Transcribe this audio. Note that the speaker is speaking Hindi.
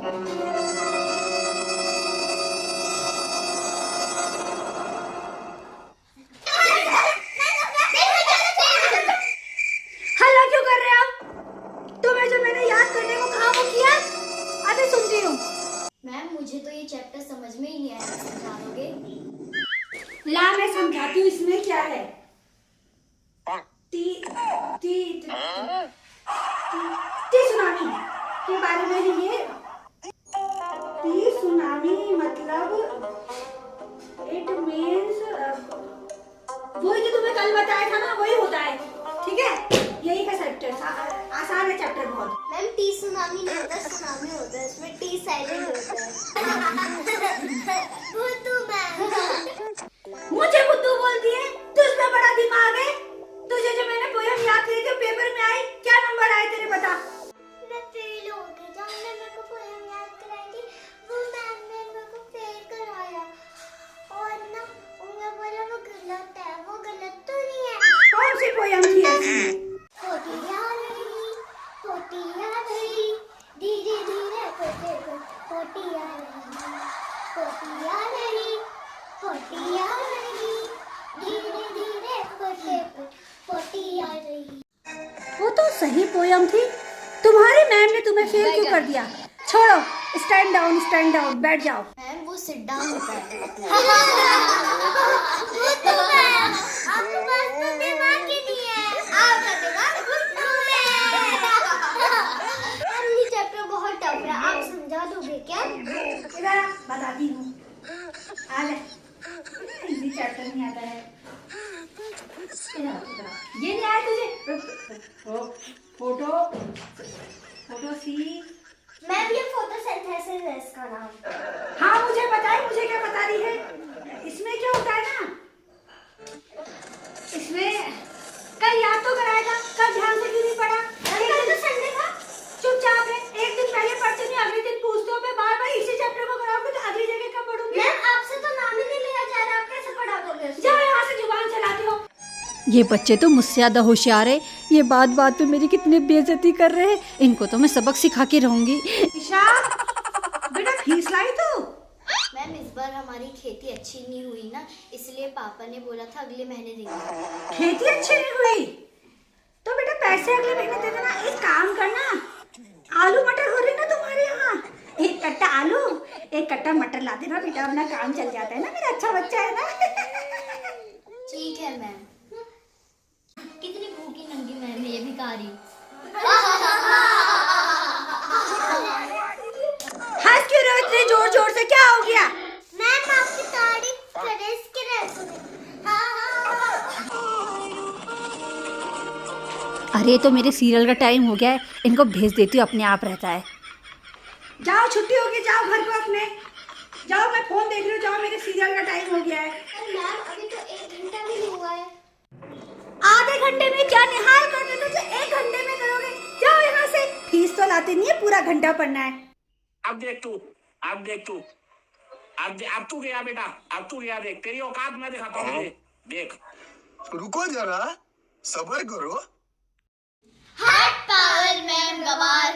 हल्ला क्यों कर रहे हो? तुम्हें जो मैंने याद करने को कहा वो किया? अभी सुनती हूँ। मैम मुझे तो ये चैप्टर समझ में ही नहीं आया, समझा दोगे? ला मैं समझाती हूँ इसमें क्या है। टी टी टी सुनामी के बारे में ही ये। टी सुनामी मतलब इट मीन्स वही जो तुम्हें कल बताया था ना, वही होता है। ठीक है, यही का चैप्टर आसान है, चैप्टर बहुत। मैम टी सुनामी नहीं होता, सुनामी होता है, इसमें टी साइलेंट होता है। बुद्धू मैम। मुझे बुद्धू बोलती है? तुझमें बड़ा दिमाग है? तुझे जो मैंने पोयम याद करी थी पेपर में आई, क्या नंबर आए तेरे बता? मैं फेल हो गई। जब मेरे को पोयम याद कराई थी वो मैम ने मेरे को फेल कराया, और ना उन्होंने बोला वो गलत है। वो गलत तो नहीं है। कौन सी पोयम थी ऐसी? पोटिया रही धीरे धीरे पोते को पोटिया रही धीरे धीरे पोते को पोटिया रही। वो तो सही पोयम थी। तुम्हारी मैम ने तुम्हें फेल क्यों कर दिया? छोड़ो, स्टैंड डाउन, बैठ जाओ। मैम वो सिट डाउन होता है। आपके पास तो दिमाग ही नहीं है। आपका दिमाग बुद्धू है। मैम ये चैप्टर बहुत टफ है, आप समझा दोगे क्या? इधर बताती हूँ। आ ले, हिंदी चैप्टर नहीं आता है। ये नहीं आया तुझे? फोटो सी। मैम ये फोटोसिंथेसिस है इसका नाम। हाँ मुझे पता है, मुझे क्या बता रही है? इसमें क्या होता है ना, इसमें कल याद तो कराया था, कल ध्यान से क्यों नहीं पढ़ा? कल तो संडे था। चुपचाप है, एक दिन पहले पढ़ते नहीं, अगले दिन पूछते हो। मैं बार बार इसी चैप्टर को कराऊंगी तो अगली जगह कब पढ़ूंगी? मैम आपसे तो नाम ही नहीं लिया जा रहा, आप कैसे पढ़ा दोगे? जाओ यहाँ से, जुबान चलाती हो। ये बच्चे तो मुझसे ज्यादा होशियार है। ये बात बात पे मेरी कितनी बेइज्जती कर रहे हैं। इनको तो मैं सबक सिखा के रहूंगी। ईशा, बेटा फीस लाई तू? मैम इस बार हमारी खेती अच्छी नहीं हुई ना, इसलिए पापा ने बोला था अगले महीने देंगे। खेती अच्छी नहीं हुई तो बेटा पैसे अगले महीने दे देना। एक काम करना, आलू मटर हो रही ना तुम्हारे यहाँ, एक कट्टा आलू एक कट्टा मटर ला देना बेटा, अपना काम चल जाता है ना। मेरा अच्छा बच्चा है ना। ठीक है मैम। कितनी भूखी नंगी मैम है ये भिखारी। हंस क्यों रहे हो इतने जोर जोर से? क्या हो गया? मैम आपकी तारीफ करे इसके रहते। अरे तो मेरे सीरियल का टाइम हो गया है, इनको भेज देती हूँ, अपने आप रहता है। जाओ छुट्टी होगी, जाओ घर को अपने। जाओ, मैं फोन देख रही हूँ, जाओ, मेरे सीरियल का टाइम हो गया है। मैम अभी तो 1 घंटा भी नहीं हुआ है। आधे घंटे में क्या निहाल कर देते हो, 1 घंटे में करोगे? जाओ यहाँ से। फीस तो लाते नहीं है, पूरा घंटा पढ़ना है। अब देख तू अब तू गया बेटा, अब तू गया। देख तेरी औकात मैं दिखाता हूँ। देख रुको जरा, सब्र करो। हार्ट पावर मैम गवार।